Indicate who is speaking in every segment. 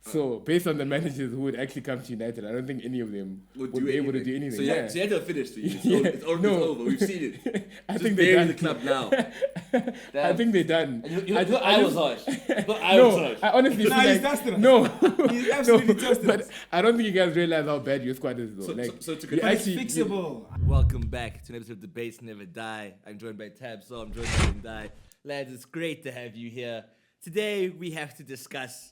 Speaker 1: So based on the managers who would actually come to United, I don't think any of them would be able to do anything.
Speaker 2: So you had to finish for you. It's over. We've seen it.
Speaker 1: I think they're done.
Speaker 2: The club now.
Speaker 1: I think they're done.
Speaker 2: I was harsh.
Speaker 1: I honestly feel
Speaker 3: he's tested us.
Speaker 1: No.
Speaker 3: He's absolutely tested
Speaker 1: But
Speaker 3: us.
Speaker 1: I don't think you guys realize how bad your squad is, though.
Speaker 3: It's fixable.
Speaker 2: Welcome back to an episode of Debates Never Die. I'm joined by Tab, so I'm joined by Rindai. Lads, it's great to have you here. Today, we have to discuss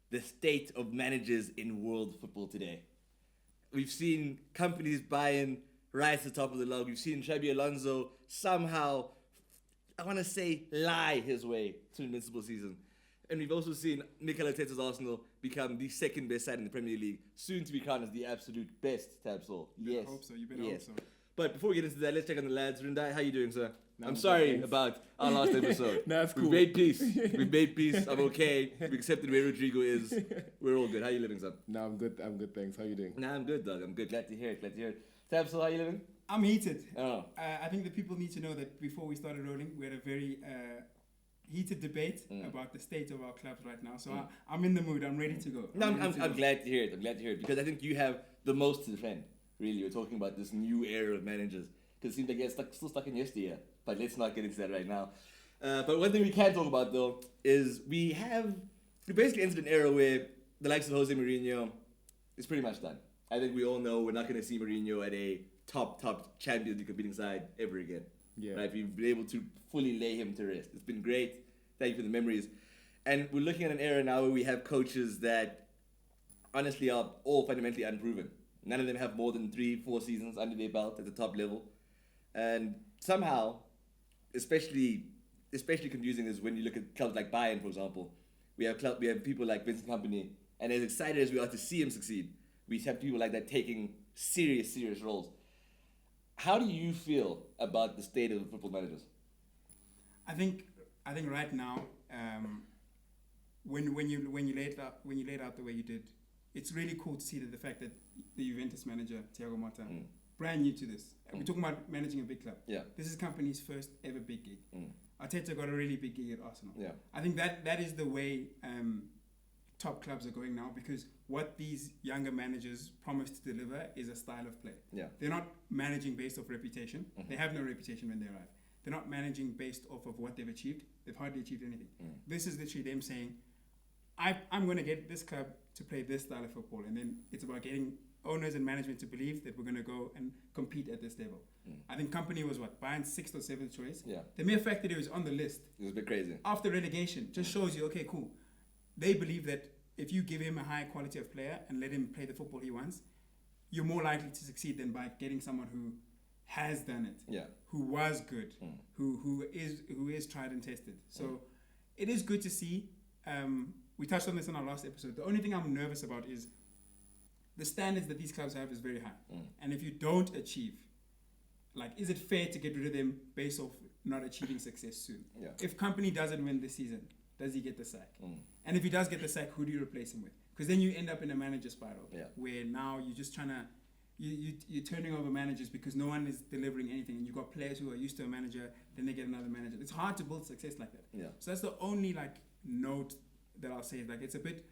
Speaker 2: the state of managers in world football today. We've seen companies buying right to the top of the log. We've seen Xabi Alonso somehow, I want to say, lie his way to an invincible season. And we've also seen Mikel Arteta's Arsenal become the second best side in the Premier League, soon to be crowned as the absolute best, Tabsol. Yes.
Speaker 3: I hope so. You better hope so.
Speaker 2: But before we get into that, let's check on the lads. Rindai, how you doing, sir?
Speaker 1: No,
Speaker 2: I'm sorry about our last episode.
Speaker 1: No, that's cool.
Speaker 2: We've made peace. I'm okay. We accepted where Rodrigo is. We're all good. How you living, son?
Speaker 1: No, I'm good, thanks. How you doing?
Speaker 2: Nah, I'm good, dog. I'm good. Glad to hear it. Tabsol, how you living?
Speaker 3: I'm heated.
Speaker 2: Oh.
Speaker 3: I think the people need to know that before we started rolling, we had a very heated debate about the state of our clubs right now. So I'm in the mood. I'm ready to go.
Speaker 2: No, I'm glad to hear it. Because I think you have the most to defend. Really, we're talking about this new era of managers. Because it seems like you're still stuck in yesteryear. But let's not get into that right now. But one thing we can talk about, though, is we basically entered an era where the likes of Jose Mourinho is pretty much done. I think we all know we're not going to see Mourinho at a top Champions League competing side ever again.
Speaker 1: Yeah.
Speaker 2: Right? We've been able to fully lay him to rest. It's been great. Thank you for the memories. And we're looking at an era now where we have coaches that honestly are all fundamentally unproven. None of them have more than 3-4 seasons under their belt at the top level. And somehow, especially confusing is when you look at clubs like Bayern, for example. We have people like Vincent Kompany, and as excited as we are to see him succeed, we have people like that taking serious roles. How do you feel about the state of the football managers?
Speaker 3: I think right now, when you laid out the way you did, it's really cool to see that the fact that the Juventus manager Thiago Motta, brand new to this. We're talking about managing a big club.
Speaker 2: Yeah.
Speaker 3: This is company's first ever big gig. Arteta got a really big gig at Arsenal.
Speaker 2: Yeah.
Speaker 3: I think that is the way top clubs are going now, because what these younger managers promise to deliver is a style of play.
Speaker 2: Yeah.
Speaker 3: They're not managing based off reputation. They have no reputation when they arrive. They're not managing based off of what they've achieved. They've hardly achieved anything. This is literally them saying, I'm going to get this club to play this style of football. And then it's about getting owners and management to believe that we're going to go and compete at this level. I think Kompany was Bayern's 6th or 7th choice.
Speaker 2: Yeah.
Speaker 3: The mere fact that he was on the list,
Speaker 2: it was a bit crazy.
Speaker 3: After relegation, just shows you, okay, cool. They believe that if you give him a high quality of player and let him play the football he wants, you're more likely to succeed than by getting someone who has done it, who was good, who is tried and tested. So it is good to see. We touched on this in our last episode. The only thing I'm nervous about is the standards that these clubs have is very high. And if you don't achieve, is it fair to get rid of them based off not achieving success soon?
Speaker 2: Yeah.
Speaker 3: If Kompany doesn't win this season, does he get the sack? And if he does get the sack, who do you replace him with? Because then you end up in a manager spiral where now you're just trying to, you're turning over managers because no one is delivering anything, and you've got players who are used to a manager, then they get another manager. It's hard to build success like that.
Speaker 2: Yeah.
Speaker 3: So that's the only note that I'll say. It's a bit,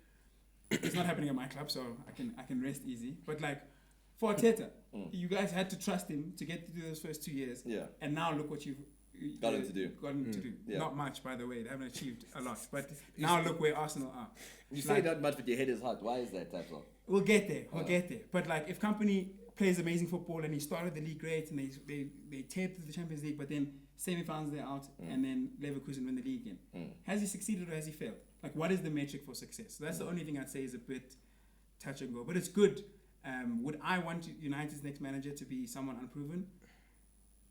Speaker 3: it's not happening at my club, so I can rest easy. But for Arteta, you guys had to trust him to get through those first 2 years.
Speaker 2: Yeah.
Speaker 3: And now look what you've
Speaker 2: got him to do. Yeah.
Speaker 3: Not much, by the way. They haven't achieved a lot. But now look where Arsenal are.
Speaker 2: You say not much, but your head is hot. Why is that, Tabsol?
Speaker 3: We'll get there. But if Kompany plays amazing football and he started the league great and they taped to the Champions League, but then semi-finals they're out and then Leverkusen win the league again. Has he succeeded or has he failed? What is the metric for success? So that's the only thing I'd say is a bit touch and go. But it's good. Would I want United's next manager to be someone unproven?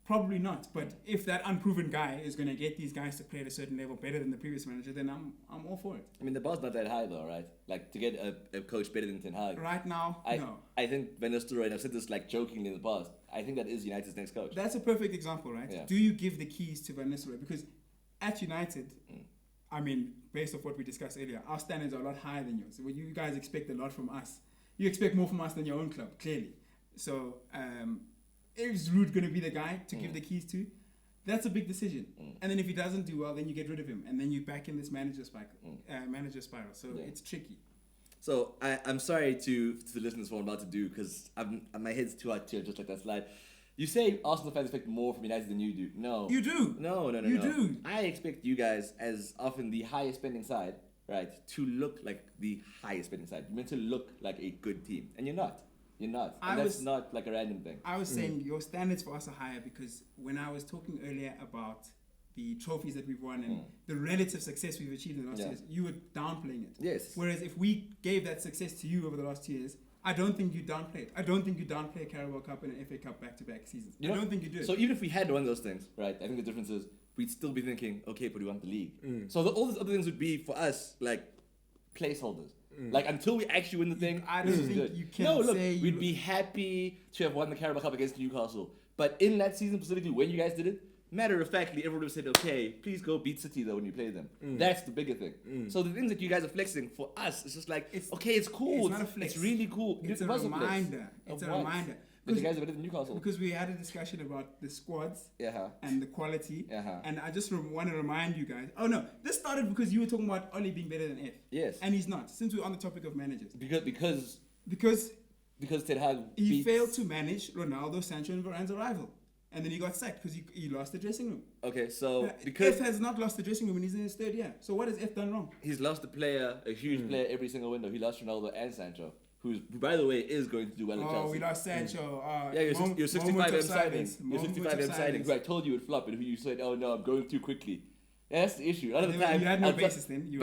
Speaker 3: Probably not. But if that unproven guy is going to get these guys to play at a certain level better than the previous manager, then I'm all for it.
Speaker 2: I mean, the bar's not that high though, right? To get a coach better than Ten Hag.
Speaker 3: Right now, no. I
Speaker 2: think Van Nistelrooy, and I've said this jokingly in the past, I think that is United's next coach.
Speaker 3: That's a perfect example, right?
Speaker 2: Yeah.
Speaker 3: Do you give the keys to Van Nistelrooy? Because at United, I mean, based off what we discussed earlier, our standards are a lot higher than yours. You guys expect a lot from us. You expect more from us than your own club, clearly. So, is Ruud going to be the guy to give the keys to? That's a big decision. And then if he doesn't do well, then you get rid of him. And then you back in this manager spiral. So it's tricky.
Speaker 2: So I'm sorry to the listeners for what I'm about to do because my head's too hot to just like that slide. You say Arsenal fans expect more from United than you do. No.
Speaker 3: You do.
Speaker 2: No.
Speaker 3: You do.
Speaker 2: I expect you guys, as often the highest spending side, right, to look like the highest spending side. You're meant to look like a good team. And you're not. You're not. And that's not like a random thing.
Speaker 3: I was saying your standards for us are higher because when I was talking earlier about the trophies that we've won and the relative success we've achieved in the last years, you were downplaying it.
Speaker 2: Yes.
Speaker 3: Whereas if we gave that success to you over the last 2 years, I don't think you downplay it. I don't think you downplay a Carabao Cup and an FA Cup back-to-back seasons. I don't think you do it.
Speaker 2: So even if we had one of those things, right, I think the difference is we'd still be thinking, okay, but we want the league. So all those other things would be, for us, like, placeholders. Like, until we actually win the thing,
Speaker 3: I don't think
Speaker 2: good.
Speaker 3: you can
Speaker 2: say... we'd be happy to have won the Carabao Cup against Newcastle. But in that season specifically, when you guys did it, matter-of-factly, everyone would have said, okay, please go beat City, though, when you play them. That's the bigger thing. So the things that you guys are flexing, for us, it's just like, it's cool.
Speaker 3: It's not a flex.
Speaker 2: It's really cool.
Speaker 3: It's a reminder. It's a reminder.
Speaker 2: But you guys are better than Newcastle.
Speaker 3: Because we had a discussion about the squads and the quality. And I just want to remind you guys. Oh, no. This started because you were talking about Oli being better than F.
Speaker 2: Yes.
Speaker 3: And he's not, since we're on the topic of managers.
Speaker 2: Because Ten Hag
Speaker 3: he failed to manage Ronaldo, Sancho, and Varane's arrival. And then he got sacked because he lost the dressing room. Okay, so because F has not lost the dressing room and he's in his third year. So what has F done wrong? He's lost a huge player every single window. He lost Ronaldo and Sancho, who by the way is going to do well at Chelsea. Oh, we lost Sancho. You're 65 M signing. You're 65 M signing. Who I told you would flop and who you said, oh no, I'm going too quickly. Yeah, that's the issue. A lot of the time, you had no basis then.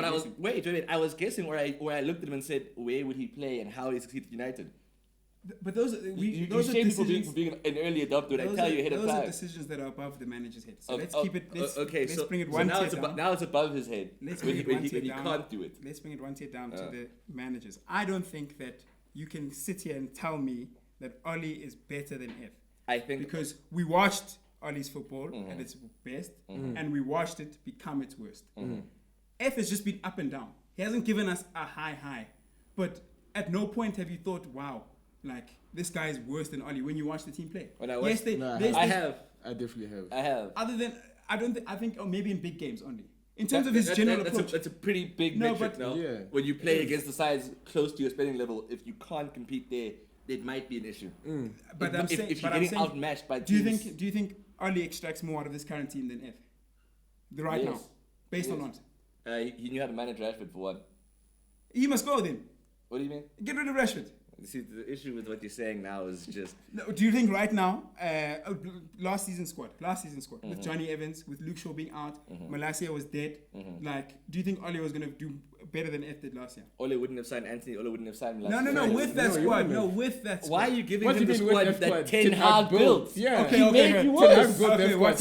Speaker 3: I was guessing where I looked at him and said, where would he play and how would he succeed at United? But those are people being an early adopter. I tell you ahead of time. Those are decisions that are above the manager's head. So let's keep it. Let's bring it one tier down. Now it's above his head. Let's bring it one tier down. Can't do it. Let's bring it one tier down to the managers. I don't think that you can sit here and tell me that Oli is better than F. I think because we watched Oli's football at its best and we watched it become its worst. F has just been up and down. He hasn't given us a high, but at no point have you thought, wow, like this guy is worse than Oli when you watch the team play. I definitely have. I have. Other than I think maybe in big games only. In terms of his general approach, that's a pretty big metric now. Yeah. When you play against the sides close to your spending level, if you can't compete there, it might be an issue. But if you're getting outmatched by teams, do you think Oli extracts more out of this current team than F? Now, based on what? He knew how to manage Rashford for one. He must go then. What do you mean? Get rid of Rashford. See, the issue with what you're saying now is just... No, do you think right now, last season squad, with Johnny Evans, with Luke Shaw being out, Mlalazi was dead, like, do you think Ole was going to do better than F did last year? Ole wouldn't have signed Anthony, Ole wouldn't have signed Mlalazi. No, with that squad. Why are you giving him the squad that Ten Hag built? Yeah. He made your squad. What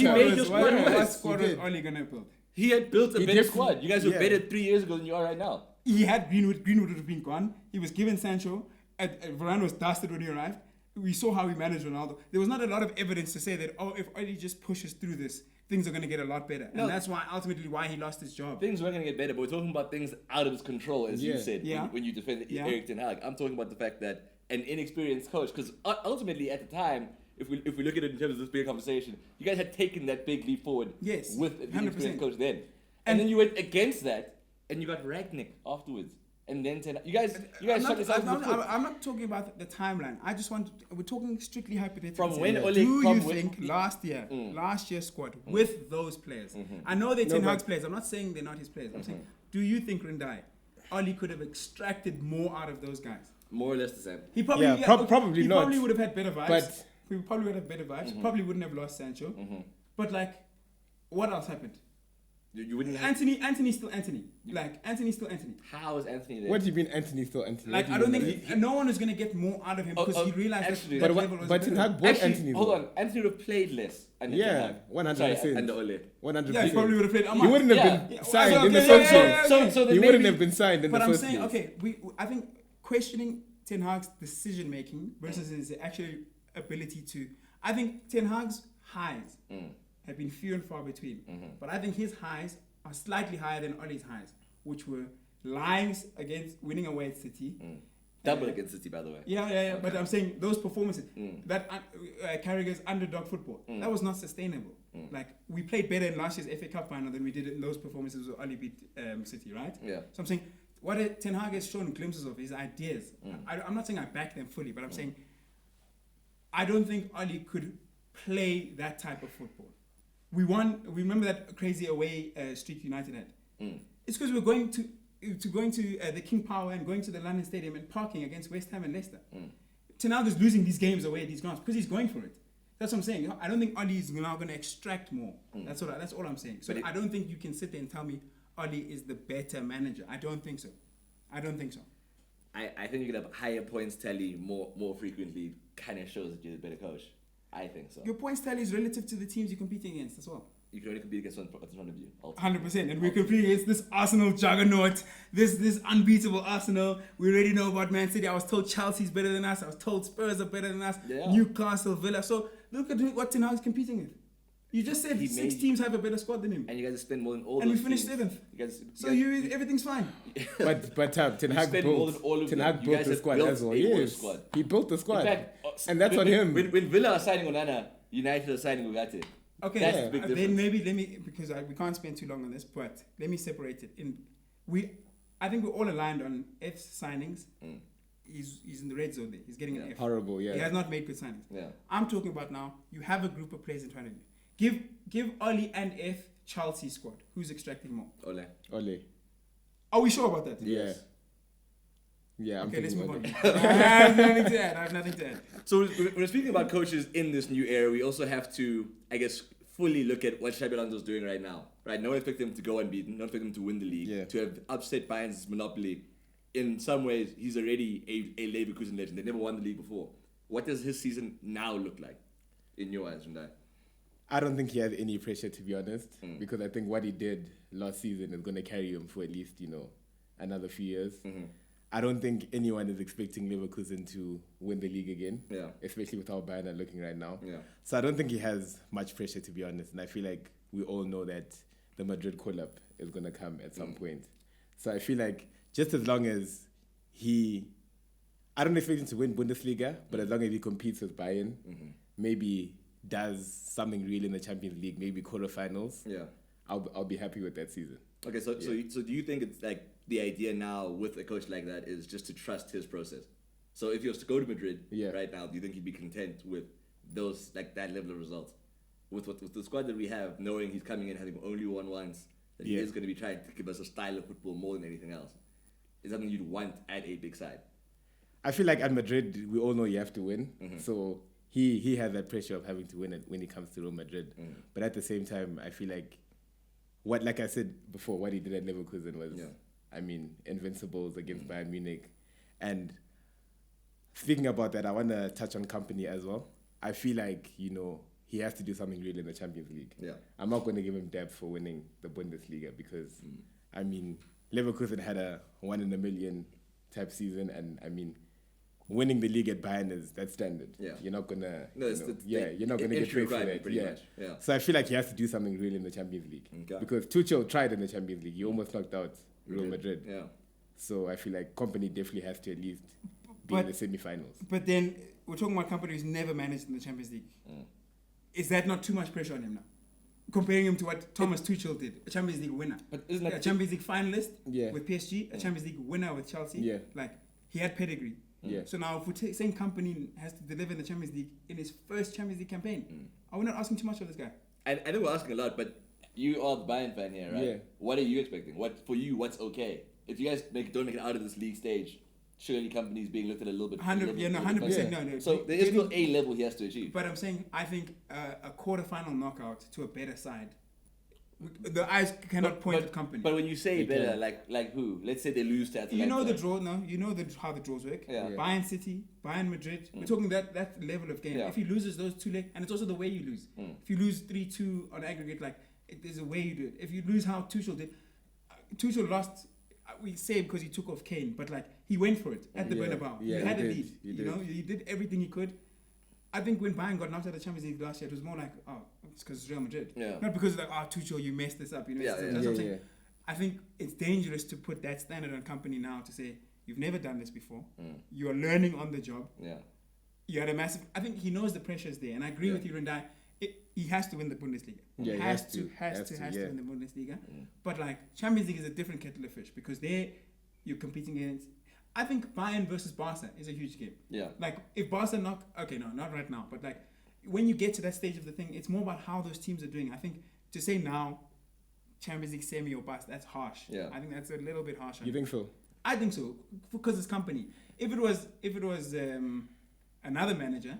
Speaker 3: squad was Ole going to build? He had built a better squad. You guys were better 3 years ago than you are right now. He had Greenwood. Greenwood would have been gone. He was given Sancho. Varane was dusted when he arrived. We saw how he managed Ronaldo. There was not a lot of evidence to say that, if Oli just pushes through this, things are going to get a lot better. No. And that's why he lost his job. Things weren't going to get better, but we're talking about things out of his control, as you said, when you defend Erik Ten Hag. I'm talking about the fact that an inexperienced coach, because ultimately at the time, if we look at it in terms of this big conversation, you guys had taken that big leap forward with an inexperienced coach then. And then you went against that, and you got Ragnick afterwards. And then you guys shut yourself in the foot. I'm not talking about the timeline. We're talking strictly hypothetically. From when Ole... Do you think last year's squad with those players? I know they're Ten Hag's players. I'm not saying they're not his players. I'm saying, do you think Rindai, Ole could have extracted more out of those guys? More or less the same. He probably probably not. He probably would have had better vibes. He probably would have better vibes. Probably wouldn't have lost Sancho. But like, what else happened? You wouldn't have... Anthony's still Anthony. Anthony's still Anthony. How is Anthony there? What do you mean Anthony's still Anthony? I don't think... no one is going to get more out of him because he realized that level was... But Ten Hag bought Anthony. Hold on. Anthony would have played less. 100%. Under Ole. 100%. Yeah, he probably would have played... He wouldn't have been signed in the first place. He wouldn't have been signed in the first place. But I'm saying, I think questioning Ten Hag's decision-making versus his actual ability to... I think Ten Hag's highs... have been few and far between. But I think his highs are slightly higher than Ole's highs, which were lives against winning away at City. Double against City, by the way. Yeah. Okay. But I'm saying those performances, that Carragher's underdog football, that was not sustainable. Like, we played better in last year's FA Cup final than we did in those performances where Ole beat City, right? Yeah. So I'm saying what Ten Hag has shown glimpses of his ideas. I'm not saying I back them fully, but I'm saying I don't think Oli could play that type of football. We won. Remember that crazy away streak United had. It's because we're going to the King Power and going to the London Stadium and parking against West Ham and Leicester. Ten Hag is losing these games away at these grounds because he's going for it. That's what I'm saying. I don't think Oli is now going to extract more. That's all I'm saying. So I don't think you can sit there and tell me Oli is the better manager. I don't think so. I
Speaker 2: think you can have higher points tally more frequently. Kind of shows that you're the better coach. I think so.
Speaker 3: Your points tally is relative to the teams you're competing against as well.
Speaker 2: You can only compete against what's in front of you.
Speaker 3: 100%. And we're competing against this Arsenal juggernaut, this unbeatable Arsenal. We already know about Man City. I was told Chelsea's better than us. I was told Spurs are better than us. Newcastle, Villa. So look at what Ten Hag is competing with. You just said six teams have a better squad than him.
Speaker 2: And you guys spend more than all
Speaker 3: and
Speaker 2: those
Speaker 3: we finished
Speaker 2: teams.
Speaker 3: 7th. Everything's fine.
Speaker 1: but Ten Hag built the squad as well. Yes, he built the squad. In fact, and that's on him.
Speaker 2: When Villa are signing Onana, United are signing Ugarte.
Speaker 3: Okay,
Speaker 2: that's the big difference.
Speaker 3: Then maybe let me, because we can't spend too long on this, but let me separate it. I think we're all aligned on F's signings. He's in the red zone there. He's getting an F.
Speaker 1: Horrible, yeah.
Speaker 3: He has not made good signings.
Speaker 2: Yeah.
Speaker 3: I'm talking about now, you have a group of players in front of you. Give Oli and F Chelsea squad. Who's extracting more?
Speaker 2: Ole.
Speaker 3: Are we sure about that?
Speaker 1: Yeah. Yeah,
Speaker 3: okay, let's move on. I have nothing to add.
Speaker 2: So when we're speaking about coaches in this new era, we also have to, I guess, fully look at what Xabi Alonso's doing right now. Right? No one expects him to go unbeaten. No one expects him to win the league. To have upset Bayern's monopoly. In some ways, he's already a Leverkusen legend. They never won the league before. What does his season now look like, in your eyes, Rindai?
Speaker 1: I don't think he has any pressure, to be honest, because I think what he did last season is going to carry him for at least, another few years. I don't think anyone is expecting Leverkusen to win the league again, especially with how Bayern are looking right now. So I don't think he has much pressure, to be honest. And I feel like we all know that the Madrid call-up is going to come at some point. So I feel like just as long as I don't expect him to win Bundesliga, but as long as he competes with Bayern, maybe does something real in the Champions League, maybe quarterfinals, I'll be happy with that season.
Speaker 2: Okay, so do you think it's like the idea now with a coach like that is just to trust his process? So if he was to go to Madrid right now, do you think he'd be content with those that level of results? With the squad that we have, knowing he's coming in having only won once, that he is going to be trying to give us a style of football more than anything else. Is something you'd want at a big side? I
Speaker 1: feel like at Madrid, we all know you have to win. So he has that pressure of having to win it when it comes to Real Madrid. But at the same time, I feel like like I said before, what he did at Leverkusen was, invincibles against Bayern Munich. And speaking about that, I want to touch on company as well. I feel like, he has to do something real in the Champions League. I'm not going to give him depth for winning the Bundesliga because, Leverkusen had a 1 in a million type season, and winning the league at Bayern that's standard. You're not gonna. You're not gonna get paid for that. So I feel like he has to do something real in the Champions League because Tuchel tried in the Champions League. He almost knocked out Real Madrid. So I feel like company definitely has to at least be in the semi-finals.
Speaker 3: But then we're talking about company who's never managed in the Champions League. Is that not too much pressure on him now? Comparing him to what Thomas Tuchel did, a Champions League winner,
Speaker 2: but isn't that
Speaker 3: a Champions League finalist with PSG, a Champions League winner with Chelsea. Like he had pedigree. So now, if we're saying company has to deliver in the Champions League in his first Champions League campaign, are we not asking too much of this guy?
Speaker 2: I know we're asking a lot, but you are the Bayern fan here, right? What are you expecting? What's okay? If you guys don't make it out of this league stage, surely companies being looked at a little bit.
Speaker 3: 100%. No.
Speaker 2: So there is still a level he has to achieve.
Speaker 3: But I'm saying, I think a quarterfinal knockout to a better side. The eyes cannot point at company.
Speaker 2: But when you say better, like who? Let's say they lose to Atalanta.
Speaker 3: You know the draw now. You know how the draws work. Bayern City, Bayern Madrid. We're talking that level of game. If he loses those two legs, and it's also the way you lose. If you lose 3-2 on aggregate, there's a way you do it. If you lose how Tuchel did, Tuchel lost. We say because he took off Kane, but he went for it at the Bernabeu. He had a lead. He did everything he could. I think when Bayern got knocked out of the Champions League last year, it was more like, it's because it's Real Madrid. Not because Tuchel, you messed this up. That's what I'm saying. I think it's dangerous to put that standard on company now to say, you've never done this before. You're learning on the job. You had a massive... I think he knows the pressure is there. And I agree with you, Rindai. He has to win the Bundesliga. He has to win the Bundesliga. But Champions League is a different kettle of fish because you're competing against. I think Bayern versus Barca is a huge game.
Speaker 2: Yeah.
Speaker 3: Like if Barca not right now, but like when you get to that stage of the thing, it's more about how those teams are doing. I think to say now, Champions League semi or bust, that's harsh.
Speaker 2: Yeah.
Speaker 3: I think that's a little bit harsh.
Speaker 1: You think so?
Speaker 3: I think so because it's company. If it was another manager,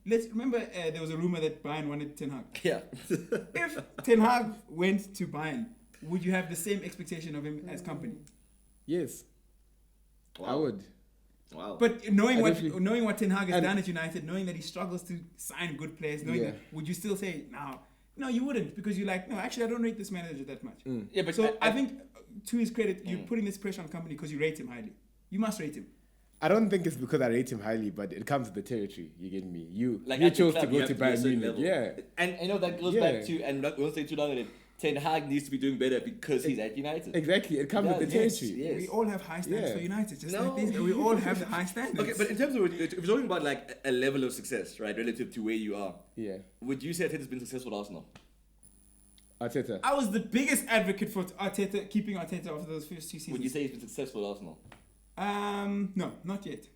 Speaker 3: let's remember there was a rumor that Bayern wanted Ten Hag.
Speaker 2: Yeah.
Speaker 3: If Ten Hag went to Bayern, would you have the same expectation of him as company?
Speaker 1: Yes.
Speaker 2: Wow.
Speaker 1: I would.
Speaker 2: Wow.
Speaker 3: But knowing what Ten Hag has done at United, knowing that he struggles to sign good players, knowing that, would you still say no, you wouldn't, because you're like, no, actually, I don't rate this manager that much.
Speaker 2: Yeah, but
Speaker 3: so I think, to his credit, you're putting this pressure on company because you rate him highly. You must rate him.
Speaker 1: I don't think it's because I rate him highly, but it comes with the territory. You get me? You
Speaker 2: at
Speaker 1: chose
Speaker 2: the club,
Speaker 1: to go to Bayern Munich.
Speaker 2: level.
Speaker 1: Yeah.
Speaker 2: And I know that goes back to, and we won't stay too long on it, Ten Hag needs to be doing better because he's at United.
Speaker 1: Exactly. It comes with the territory.
Speaker 2: Yes.
Speaker 3: We all have high standards for United, just like this. We all have the high standards.
Speaker 2: Okay, but in terms of, if you're talking about like a level of success, right, relative to where you are, would you say Arteta's been successful at Arsenal?
Speaker 1: Arteta.
Speaker 3: I was the biggest advocate for Arteta, keeping Arteta after those first 2 seasons.
Speaker 2: Would you say he's been successful at Arsenal?
Speaker 3: No, not yet.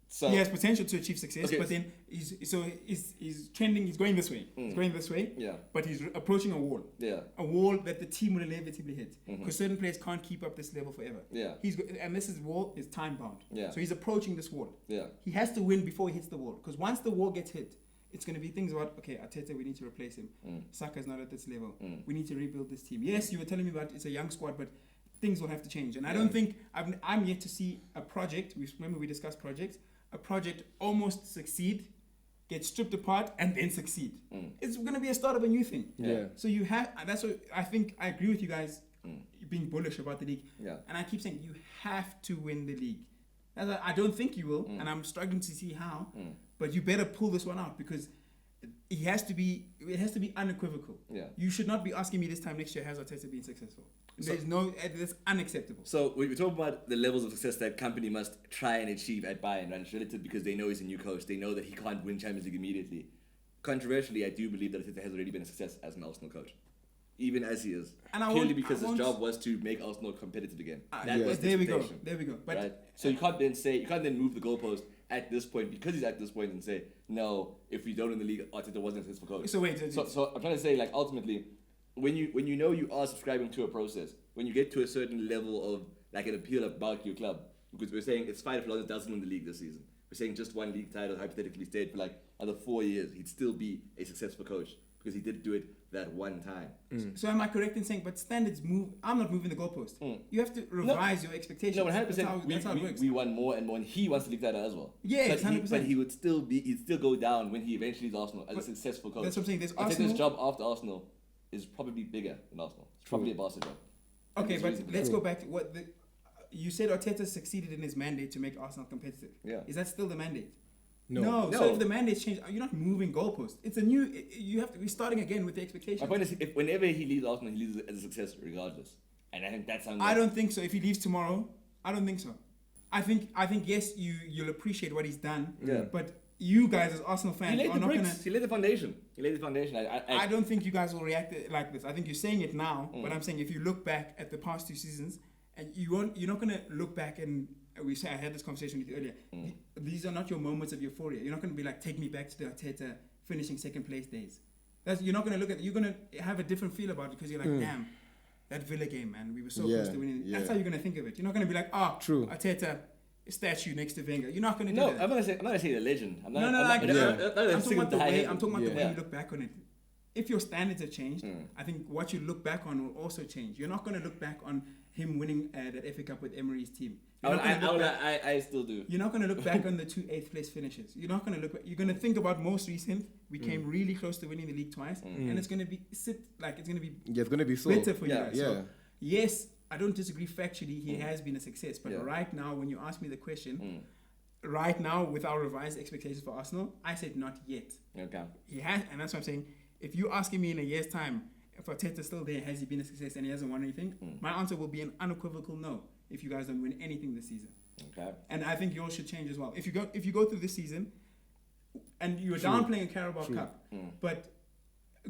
Speaker 2: So
Speaker 3: he has potential to achieve success, but then he's trending. He's going this way. He's going this way.
Speaker 2: Yeah.
Speaker 3: But he's approaching a wall.
Speaker 2: Yeah.
Speaker 3: A wall that the team will inevitably hit, because certain players can't keep up this level forever.
Speaker 2: Yeah.
Speaker 3: And this wall is time bound.
Speaker 2: Yeah.
Speaker 3: So he's approaching this wall.
Speaker 2: Yeah.
Speaker 3: He has to win before he hits the wall, because once the wall gets hit, it's going to be things about, okay, Arteta, we need to replace him. Saka's not at this level. We need to rebuild this team. Yes, you were telling me about it's a young squad, but things will have to change. And I don't think I'm yet to see a project. Remember we discussed projects. A project almost succeed, get stripped apart, and then succeed. It's going to be a start of a new thing.
Speaker 1: Yeah.
Speaker 3: So you have. That's what I think. I agree with you guys being bullish about the league.
Speaker 2: Yeah.
Speaker 3: And I keep saying you have to win the league. I don't think you will, and I'm struggling to see how. But you better pull this one out, because it has to be unequivocal.
Speaker 2: Yeah.
Speaker 3: You should not be asking me this time next year, has Arteta been successful? That's unacceptable.
Speaker 2: So we talk about the levels of success that company must try and achieve at Bayern, right? It's relative because they know he's a new coach. They know that he can't win Champions League immediately. Controversially, I do believe that Arteta has already been a success as an Arsenal coach, even as he is. Purely because his job was to make Arsenal competitive again. That was the expectation.
Speaker 3: There we go. But
Speaker 2: right? So you can't then move the goalpost at this point, because he's at this point, and say, no, if we don't win the league, Arteta wasn't a successful coach.
Speaker 3: So wait.
Speaker 2: So I'm trying to say, like, ultimately, when you know you are subscribing to a process, when you get to a certain level of like an appeal about your club, because we're saying it's fine if London doesn't win the league this season. We're saying just one league title hypothetically stayed for like another 4 years, he'd still be a successful coach because he did do it that one time.
Speaker 3: So am I correct in saying, but standards move? I'm not moving the goalpost. You have to revise your expectations.
Speaker 2: No, 100%.
Speaker 3: That's how it works.
Speaker 2: We won more and more, and he wants the league title as well.
Speaker 3: Yeah,
Speaker 2: but
Speaker 3: 100%.
Speaker 2: But he'd still go down when he eventually leaves Arsenal as a successful coach.
Speaker 3: That's what I'm saying. There's
Speaker 2: I think
Speaker 3: Arsenal.
Speaker 2: his job after Arsenal is probably bigger than Arsenal. It's probably a Barca job.
Speaker 3: Okay, but let's go back to what you said. Arteta succeeded in his mandate to make Arsenal competitive.
Speaker 2: Yeah.
Speaker 3: Is that still the mandate?
Speaker 1: No.
Speaker 3: So if the mandate's changed, you're not moving goalposts. It's a new. You have to be starting again with the expectations.
Speaker 2: My point is, whenever he leaves Arsenal, he leaves as a success regardless. And I think that's something.
Speaker 3: I don't think so. If he leaves tomorrow, I don't think so. I think yes, you'll appreciate what he's done.
Speaker 2: Yeah.
Speaker 3: But you guys as Arsenal fans
Speaker 2: he
Speaker 3: are not gonna.
Speaker 2: He laid the foundation.
Speaker 3: I don't think you guys will react like this. I think you're saying it now, but I'm saying if you look back at the past 2 seasons, and you're not gonna look back and. I had this conversation with you earlier. These are not your moments of euphoria. You're not going to be like, take me back to the Arteta finishing second place days. You're not going to look at. You're going to have a different feel about it, because you're like, damn, that Villa game, man, we were so close to winning. That's how you're going to think of it. You're not going to be like, true, Arteta statue next to Wenger. You're not going to do that.
Speaker 2: I'm not going to say the legend. I'm
Speaker 3: talking about the way you look back on it. If your standards have changed, I think what you look back on will also change. You're not going to look back on him winning that FA Cup with Emery's team.
Speaker 2: I still do.
Speaker 3: You're not going to look back on the 2 8th place finishes. You're not going to look back. You're going to think about most recent. We came really close to winning the league twice, and it's going to be it's going to be better for you guys.
Speaker 1: Yeah.
Speaker 3: So, yes, I don't disagree factually. He has been a success, but right now, when you ask me the question, right now with our revised expectations for Arsenal, I said not yet.
Speaker 2: Okay.
Speaker 3: He has, and that's what I'm saying. If you're asking me in a year's time, if Arteta's still there, has he been a success and he hasn't won anything? My answer will be an unequivocal no. If you guys don't win anything this season,
Speaker 2: okay,
Speaker 3: and I think yours should change as well. If you go through this season, and you're downplaying a Carabao Cup, but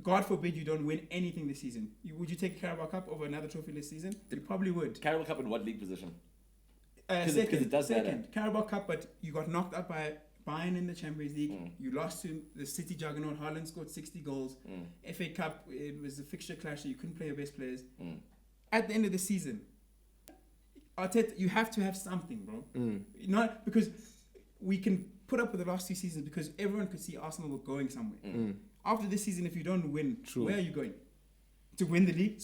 Speaker 3: God forbid you don't win anything this season, would you take a Carabao Cup over another trophy this season? You probably would.
Speaker 2: Carabao Cup in what league position? it does
Speaker 3: second. Carabao Cup, but you got knocked out by Bayern in the Champions League. You lost to the City juggernaut. Haaland scored 60 goals. FA Cup, it was a fixture clash, so you couldn't play your best players. At the end of the season, Arteta, you have to have something, bro. Not because we can put up with the last 2 seasons because everyone could see Arsenal were going somewhere. After this season, if you don't win, where are you going? To win the league?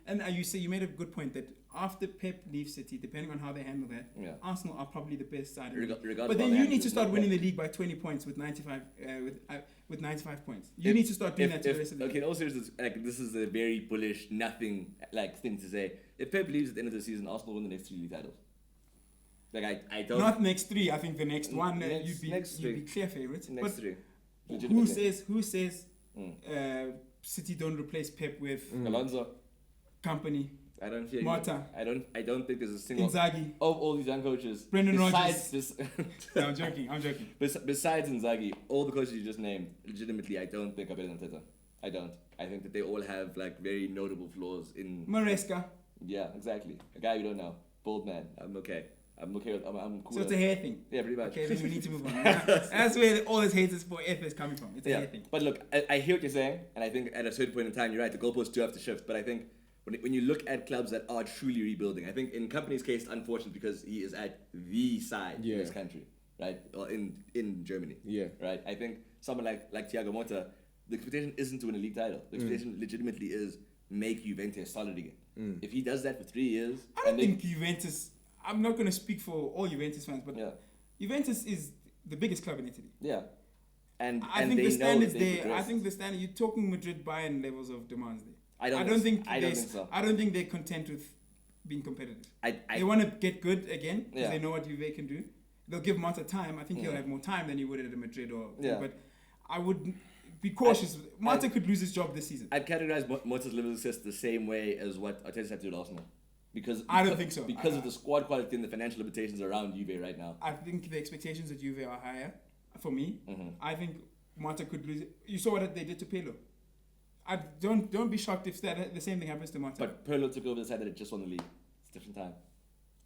Speaker 3: And you made a good point that after Pep leaves City, depending on how they handle that, Arsenal are probably the best side. But then you need to start winning the league by 20 points with 95 points. You need to start doing that to the rest of the league.
Speaker 2: Okay, in all seriousness, this is a very bullish, nothing thing to say. If Pep leaves at the end of the season, Arsenal win the next 3 league titles. I don't.
Speaker 3: Not next 3. I think the next one you'd be clear favourites.
Speaker 2: Next 3.
Speaker 3: Who says City don't replace Pep with
Speaker 2: Alonso,
Speaker 3: Company?
Speaker 2: I don't feel
Speaker 3: Mata.
Speaker 2: I don't think there's a single
Speaker 3: Inzaghi
Speaker 2: of all these young coaches.
Speaker 3: Brendan Rodgers. No, I'm joking.
Speaker 2: Besides Inzaghi, all the coaches you just named, legitimately, I don't think are better than Teta. I don't. I think that they all have very notable flaws in.
Speaker 3: Maresca.
Speaker 2: Yeah, exactly. A guy you don't know, bold man. I'm okay. I'm cool.
Speaker 3: So it's a hair thing.
Speaker 2: Yeah, pretty much.
Speaker 3: Okay, then we need to move on. That's where all this haters for F is coming from. It's a hair thing.
Speaker 2: But look, I hear what you're saying, and I think at a certain point in time, you're right. The goalposts do have to shift. But I think when you look at clubs that are truly rebuilding, I think in Company's case, it's unfortunate because he is at the side in this country, right? Or in Germany, right? I think someone like Thiago Motta, the expectation isn't to win a league title. The expectation legitimately is make Juventus solid again. If he does that for 3 years,
Speaker 3: I don't think Juventus. I'm not going to speak for all Juventus fans, but Juventus is the biggest club in Italy.
Speaker 2: Yeah, and
Speaker 3: I think the standards there. I think the standard. You're talking Madrid, Bayern levels of demands there. I don't think so. I don't think they're content with being competitive. They want to get good again because they know what Juve can do. They'll give Mata time. I think he'll have more time than he would at a Madrid but I would be cautious. Mata could lose his job this season.
Speaker 2: I'd categorize Mata's level of success the same way as what Arteta had to do at Arsenal. Because
Speaker 3: I don't think so.
Speaker 2: Because of the squad quality and the financial limitations around Juve right now.
Speaker 3: I think the expectations at Juve are higher for me. I think Mata could lose it. You saw what they did to Pirlo. Don't be shocked if the same thing happens to Mata.
Speaker 2: But Pirlo took over the side that it just won the league. It's a different time.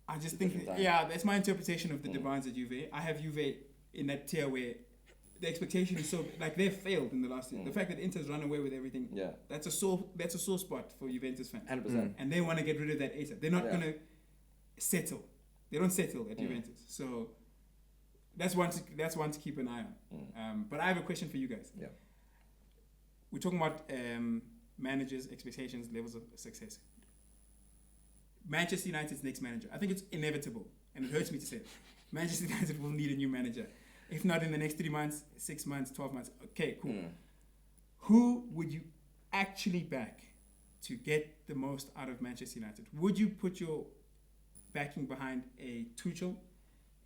Speaker 3: I just think, that's my interpretation of the demands at Juve. I have Juve in that tier where the expectation is so they've failed in the last year. The fact that Inter's run away with everything, that's a sore spot for Juventus fans. 100%. And they want to get rid of that ASAP. They're not going to settle. They don't settle at Juventus. So that's one to keep an eye on. But I have a question for you guys.
Speaker 2: Yeah.
Speaker 3: We're talking about managers' expectations, levels of success. Manchester United's next manager. I think it's inevitable, and it hurts me to say it. Manchester United will need a new manager. If not in the next 3 months, 6 months, 12 months. Okay, cool. Who would you actually back to get the most out of Manchester United? Would you put your backing behind a Tuchel,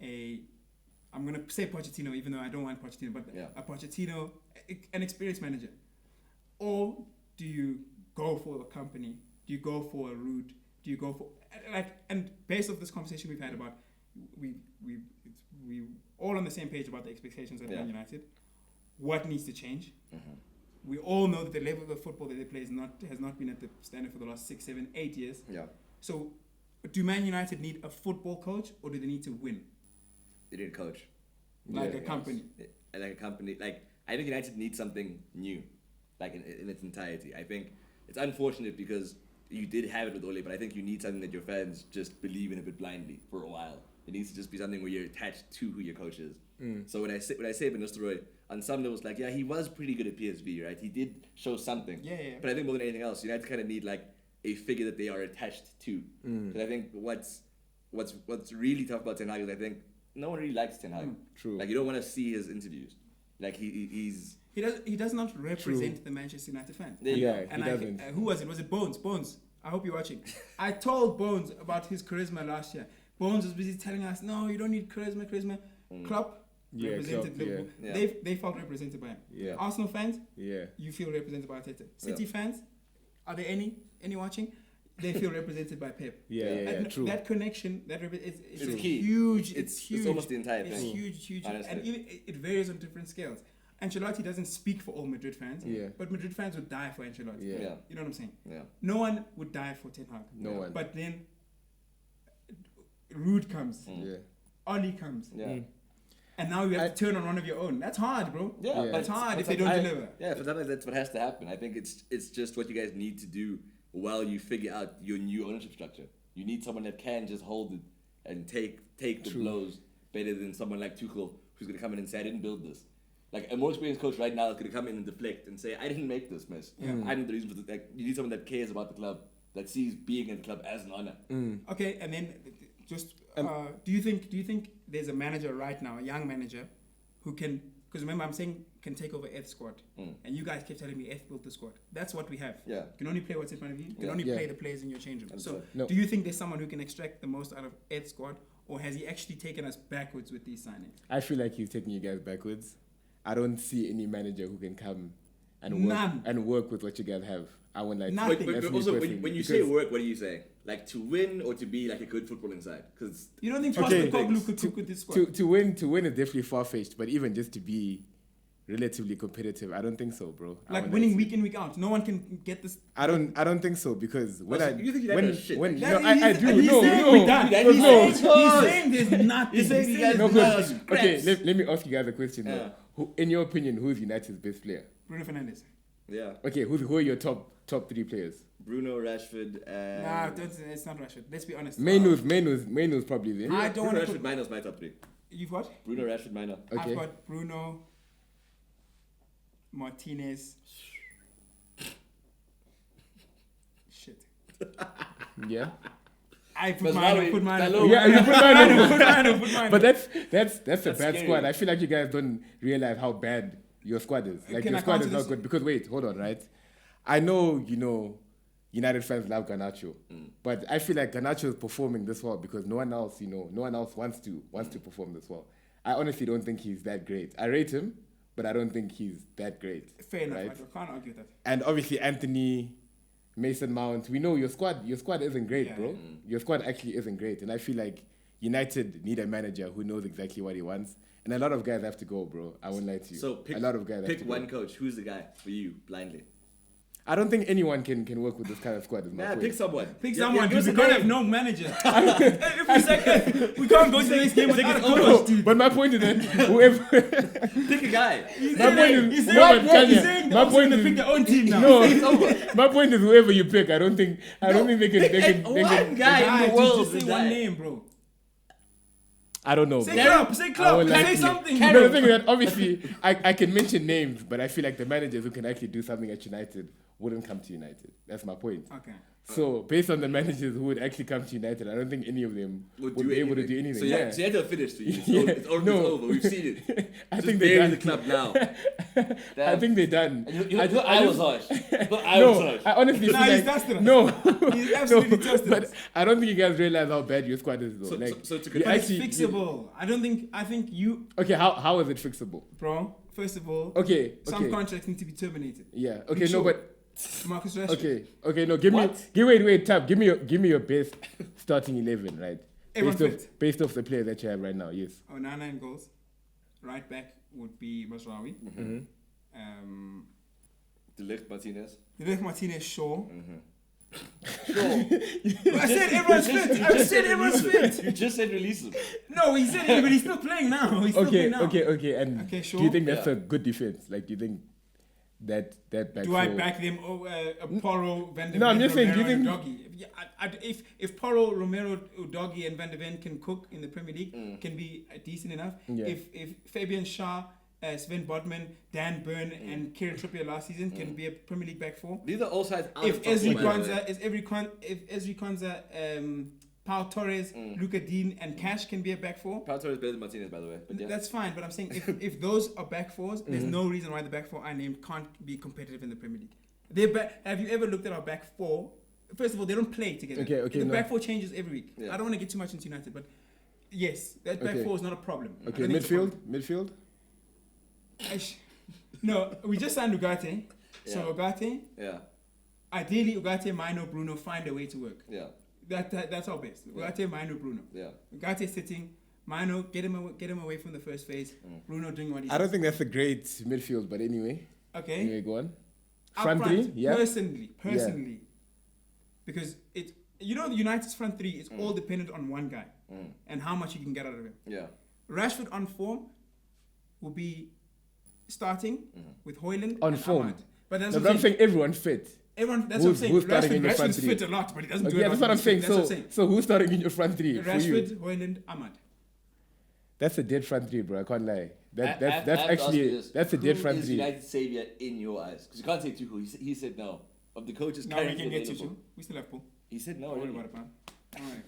Speaker 3: I'm going to say Pochettino, even though I don't want Pochettino, but a Pochettino, an experienced manager? Or do you go for a company? Do you go for a route? Do you go for and based off this conversation we've had about we all on the same page about the expectations of Man United, what needs to change? We all know that the level of football that they play has not been at the standard for the last 6, 7, 8 years. So do Man United need a football coach or do they need to win?
Speaker 2: They need a coach.
Speaker 3: Like a company.
Speaker 2: Like a company. I think United needs something new. In its entirety. I think it's unfortunate because you did have it with Ole, but I think you need something that your fans just believe in a bit blindly for a while. It needs to just be something where you're attached to who your coach is. So when I say Van Nistelrooy, on some levels, he was pretty good at PSV, right? He did show something. But I think more than anything else, United kind of need a figure that they are attached to. Because I think what's really tough about Ten Hag is I think no one really likes Ten Hag.
Speaker 1: True.
Speaker 2: You don't want to see his interviews.
Speaker 3: He does not represent the Manchester United fan.
Speaker 1: Yeah, he doesn't.
Speaker 3: Who was it? Was it Bones? Bones, I hope you're watching. I told Bones about his charisma last year. Bones was busy telling us, no, you don't need charisma. Klopp represented Liverpool. They felt represented by him. Arsenal fans, you feel represented by Arteta. City fans, are there any watching? They feel represented by Pep.
Speaker 1: True.
Speaker 3: That connection, it's
Speaker 2: key.
Speaker 3: Huge. It's huge.
Speaker 2: It's almost the entire thing.
Speaker 3: It's huge.
Speaker 2: Honestly.
Speaker 3: And it varies on different scales. Ancelotti doesn't speak for all Madrid fans, but Madrid fans would die for Ancelotti. You know what I'm saying? No one would die for Ten Hag.
Speaker 1: No one.
Speaker 3: But then, Rude comes.
Speaker 1: Yeah.
Speaker 3: Ollie comes.
Speaker 2: Yeah.
Speaker 3: And now you have to turn on one of your own. That's hard, bro.
Speaker 2: Yeah,
Speaker 3: That's hard if they don't deliver.
Speaker 2: Yeah, for sometimes that's what has to happen. I think it's just what you guys need to do while you figure out your new ownership structure. You need someone that can just hold it and take the blows better than someone like Tuchel who's going to come in and say, I didn't build this. Like a more experienced coach right now is going to come in and deflect and say, I didn't make this mess. I know the reason for this. Like, you need someone that cares about the club, that sees being in the club as an honor.
Speaker 3: Okay, and then just do you think there's a manager right now, a young manager, who can? Because remember, I'm saying can take over F's squad, and you guys keep telling me F built the squad. That's what we have. Yeah, you can only play what's in front of you. You can only play the players in your change room. So, do you think there's someone who can extract the most out of F's squad, or has he actually taken us backwards with these signings?
Speaker 1: I feel like he's taking you guys backwards. I don't see any manager who can come and work with what you guys have. I would like.
Speaker 2: But also, when you say work, what are you saying? Like to win or to be like a good football inside? Because
Speaker 3: you don't think Postecoglou could cook with this squad?
Speaker 1: To win is definitely far-fetched. But even just to be relatively competitive, I don't think so, bro.
Speaker 3: Like winning week in, week out, no one can get this.
Speaker 1: I don't think so because
Speaker 2: you think United shit?
Speaker 1: I do.
Speaker 3: He's saying there's nothing.
Speaker 2: He's saying you guys
Speaker 1: okay, let me ask you guys a question. Yeah. Who, in your opinion, who is United's best player?
Speaker 3: Bruno Fernandes.
Speaker 2: Yeah.
Speaker 1: Okay, who are your top 3 players?
Speaker 2: Bruno, Rashford,
Speaker 3: Nah, it's not Rashford. Let's be honest.
Speaker 1: Mainu's probably there.
Speaker 3: I don't
Speaker 2: Bruno, Rashford, Minor's my top 3.
Speaker 3: You've what?
Speaker 2: Bruno, Rashford, Minor.
Speaker 1: Okay.
Speaker 3: I've got Bruno, Martinez. Shit.
Speaker 1: Yeah.
Speaker 3: I put mine.
Speaker 1: Yeah, you put mine. But that's a bad squad. I feel like you guys don't realize how bad your squad is. Like your squad is not good. Because wait, hold on, right? I know, United fans love Garnacho, but I feel like Garnacho is performing this well because no one else wants to perform this well. I honestly don't think he's that great. I rate him, but I don't think he's that great.
Speaker 3: Fair enough.
Speaker 1: Right?
Speaker 3: I can't argue that.
Speaker 1: And obviously Anthony, Mason Mount, we know your squad isn't great, bro. Your squad actually isn't great, and I feel like United need a manager who knows exactly what he wants. And a lot of guys have to go, bro. I won't lie to you.
Speaker 2: So
Speaker 1: a lot of guys
Speaker 2: pick
Speaker 1: have to
Speaker 2: one
Speaker 1: go.
Speaker 2: coach. Who's the guy for you, blindly?
Speaker 1: I don't think anyone can work with this kind of squad.
Speaker 2: Pick someone.
Speaker 3: Pick someone. Because we can't have no manager. If we second, we can't go to the next game without a coach, dude.
Speaker 1: But my point is that whoever
Speaker 2: pick a guy.
Speaker 3: He's saying they're going to pick their own team now.
Speaker 1: No, my point is whoever you pick. I don't think they can.
Speaker 2: One guy in the world.
Speaker 3: Just say one name, bro.
Speaker 1: I don't know.
Speaker 3: Say club. Say something.
Speaker 1: No, the thing is that obviously I can mention names, but I feel like the managers who can actually do something at United wouldn't come to United. That's my point.
Speaker 3: Okay.
Speaker 1: So based on the managers who would actually come to United, I don't think any of them would be able to do anything.
Speaker 2: So Seattle finished for you. It's over. We've seen it.
Speaker 1: I think they're done.
Speaker 2: The club now.
Speaker 1: I think they're done.
Speaker 2: I was harsh.
Speaker 1: I honestly feel
Speaker 3: he's tested us.
Speaker 1: No.
Speaker 3: He's absolutely tested us.
Speaker 1: But I don't think you guys realize how bad your squad is, though.
Speaker 2: So to
Speaker 3: but it's fixable. I think you...
Speaker 1: Okay, how is it fixable?
Speaker 3: Bro, first of all... Some contracts need to be terminated.
Speaker 1: Yeah. Okay, no, but...
Speaker 3: Marcus Rashford.
Speaker 1: Okay, no, wait, Tab, give me your best starting 11, right? Based off the players that you have right now, yes.
Speaker 3: Oh, 9 goals. Right back would be Mazraoui.
Speaker 2: De Ligt
Speaker 3: Martinez, Shaw.
Speaker 2: Sure.
Speaker 3: I said everyone's fit.
Speaker 2: You just said release him.
Speaker 3: No, he said but he's still playing now.
Speaker 1: Okay. And
Speaker 3: sure.
Speaker 1: Do you think that's a good defense? Like, do you think that back?
Speaker 3: Do I back them? Porro, Van der Ven,
Speaker 1: No, I'm just saying. Do you think
Speaker 3: Udogie? If Porro, Romero, Udogie, and Van der Ven can cook in the Premier League, can be decent enough.
Speaker 1: Yeah.
Speaker 3: If Fabian Schär, Sven Bodman, Dan Burn, and Kieran Trippier last season can be a Premier League back four.
Speaker 2: These are all sides.
Speaker 3: If Ezri Konsa, Pau Torres, Luca Dean, and Cash can be a back four.
Speaker 2: Pau Torres is better than Martinez, by the way. But
Speaker 3: that's fine, but I'm saying if those are back fours, there's no reason why the back four I named can't be competitive in the Premier League. Have you ever looked at our back four? First of all, they don't play together. The back four changes every week. Yeah. I don't want to get too much into United, but yes, that back four is not a problem.
Speaker 1: Okay, midfield?
Speaker 3: No, we just signed Ugarte. Yeah. So Ugarte, ideally Ugarte, Mino, Bruno find a way to work.
Speaker 2: Yeah.
Speaker 3: That's our best. Ugarte, Mino, Bruno.
Speaker 2: Yeah.
Speaker 3: Ugarte sitting, Mino get him away from the first phase. Bruno doing what he does.
Speaker 1: I don't think that's a great midfield, but anyway.
Speaker 3: Okay.
Speaker 1: Anyway, go on.
Speaker 3: Front three,
Speaker 1: yeah.
Speaker 3: Personally, because the United's front three is all dependent on one guy. and how much you can get out of him.
Speaker 2: Yeah.
Speaker 3: Rashford on form will be starting with Højlund
Speaker 1: On
Speaker 3: and
Speaker 1: form.
Speaker 3: Ahmad. But that's
Speaker 1: No,
Speaker 3: what
Speaker 1: but
Speaker 3: I'm
Speaker 1: I'm
Speaker 3: saying.
Speaker 1: saying everyone fit.
Speaker 3: Everyone, that's
Speaker 1: Who's
Speaker 3: what I'm saying.
Speaker 1: starting in your front
Speaker 3: Rashford's
Speaker 1: three?
Speaker 3: fit a lot, but he doesn't do
Speaker 1: Yeah,
Speaker 3: it.
Speaker 1: that's what I'm saying.
Speaker 3: That's what I'm saying.
Speaker 1: So who's starting in your front three for you?
Speaker 3: Rashford, Højlund, Ahmad.
Speaker 1: That's a dead front three, bro. I can't lie.
Speaker 2: I have to ask you
Speaker 1: Actually
Speaker 2: this.
Speaker 1: that's a dead front
Speaker 2: Who is
Speaker 1: three.
Speaker 2: United's savior in your eyes? Because you can't say Tuchel. He said no. Of the coaches
Speaker 3: Now we
Speaker 2: currently
Speaker 3: can get
Speaker 2: available.
Speaker 3: Tuchel. We still have Paul.
Speaker 2: He said no.
Speaker 3: Don't worry
Speaker 2: Already.
Speaker 3: about it, man. Alright.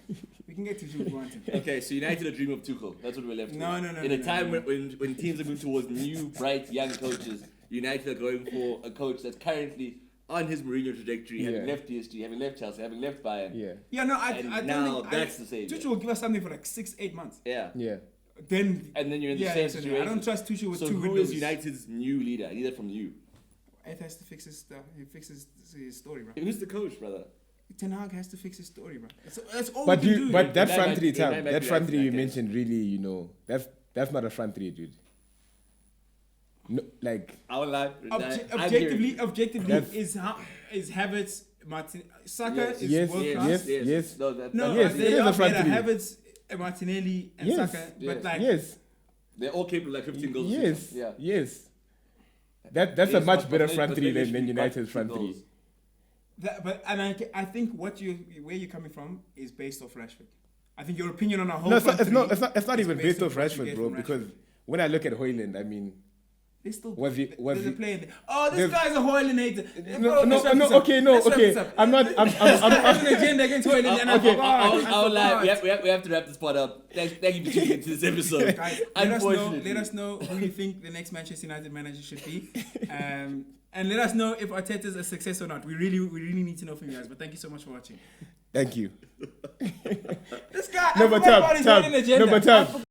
Speaker 3: We can get Tuchel if we want to.
Speaker 2: Okay, so United are dreaming of Tuchel. That's what we're left with.
Speaker 3: No.
Speaker 2: In a time when teams are moving towards new, bright, young coaches, United are going for a coach that's currently on his Mourinho trajectory, having left PSG, having left Chelsea, having left Bayern.
Speaker 3: Yeah, no, I
Speaker 2: And
Speaker 3: don't
Speaker 2: now
Speaker 3: think...
Speaker 2: that's the savior.
Speaker 3: Tuchel will give us something for like 6-8 months.
Speaker 2: Yeah.
Speaker 3: Then...
Speaker 2: And then you're in the same
Speaker 3: exactly.
Speaker 2: situation.
Speaker 3: I don't trust Tuchel with
Speaker 2: so
Speaker 3: 2
Speaker 2: who
Speaker 3: windows.
Speaker 2: is United's new leader? I need that from you.
Speaker 3: It has to fix his stuff. He fixes his story, bro.
Speaker 2: Who's the coach, brother?
Speaker 3: Ten Hag has to fix his story, bro. That's all
Speaker 1: But
Speaker 3: we can do.
Speaker 1: but that
Speaker 2: Rindai
Speaker 1: front
Speaker 2: might-
Speaker 1: three,
Speaker 2: Rindai
Speaker 1: Tab,
Speaker 2: might
Speaker 1: that
Speaker 2: be
Speaker 1: front
Speaker 2: right,
Speaker 1: three you
Speaker 2: okay.
Speaker 1: mentioned, really, that's not a front three, dude. No, like
Speaker 2: I won't lie.
Speaker 3: Objectively,
Speaker 1: That's-
Speaker 3: is Havertz, Martin, Saka
Speaker 2: Yes.
Speaker 3: is
Speaker 1: Yes,
Speaker 3: world
Speaker 1: yes,
Speaker 3: class.
Speaker 1: yes.
Speaker 2: No, that,
Speaker 3: No,
Speaker 1: Yes,
Speaker 3: they
Speaker 1: it is
Speaker 3: are
Speaker 1: a front
Speaker 3: better.
Speaker 1: three.
Speaker 3: Havertz, Martinelli, and
Speaker 1: Yes.
Speaker 3: Saka.
Speaker 2: Yes.
Speaker 3: But like,
Speaker 1: yes,
Speaker 2: they're all capable of like 15 goals. a
Speaker 1: yes,
Speaker 2: season. Yeah.
Speaker 1: yes. That's a
Speaker 2: Yes,
Speaker 1: much
Speaker 2: but
Speaker 1: better
Speaker 2: maybe-
Speaker 1: front
Speaker 2: but
Speaker 1: three
Speaker 2: maybe
Speaker 1: than
Speaker 2: it should be
Speaker 1: United's
Speaker 2: 15
Speaker 1: front three.
Speaker 2: goals.
Speaker 3: I think where you're coming from is based off Rashford. I think your opinion on our whole
Speaker 1: No, it's
Speaker 3: front
Speaker 1: not,
Speaker 3: three
Speaker 1: it's not
Speaker 3: is
Speaker 1: even based off
Speaker 3: what you
Speaker 1: Rashford,
Speaker 3: get
Speaker 1: bro.
Speaker 3: from
Speaker 1: Because
Speaker 3: Rashford.
Speaker 1: when I look at Højlund, I mean,
Speaker 3: They still
Speaker 1: Was he-
Speaker 3: there's a
Speaker 1: he-
Speaker 3: player there. Oh, this
Speaker 1: there's-
Speaker 3: guy's a Højlund hater.
Speaker 1: okay. I'm not.
Speaker 3: I have an agenda against Højlund, and
Speaker 1: Okay.
Speaker 2: I'll lie. We have to wrap this part up. Thank you for tuning into this episode.
Speaker 3: Guys,
Speaker 2: Unfortunately.
Speaker 3: let us know who you think the next Manchester United manager should be, and let us know if Arteta's a success or not. We really need to know from you guys. But thank you so much for watching.
Speaker 1: Thank you.
Speaker 3: This guy,
Speaker 1: No,
Speaker 3: I
Speaker 1: but
Speaker 3: forgot about his Højlund agenda.
Speaker 1: Tab.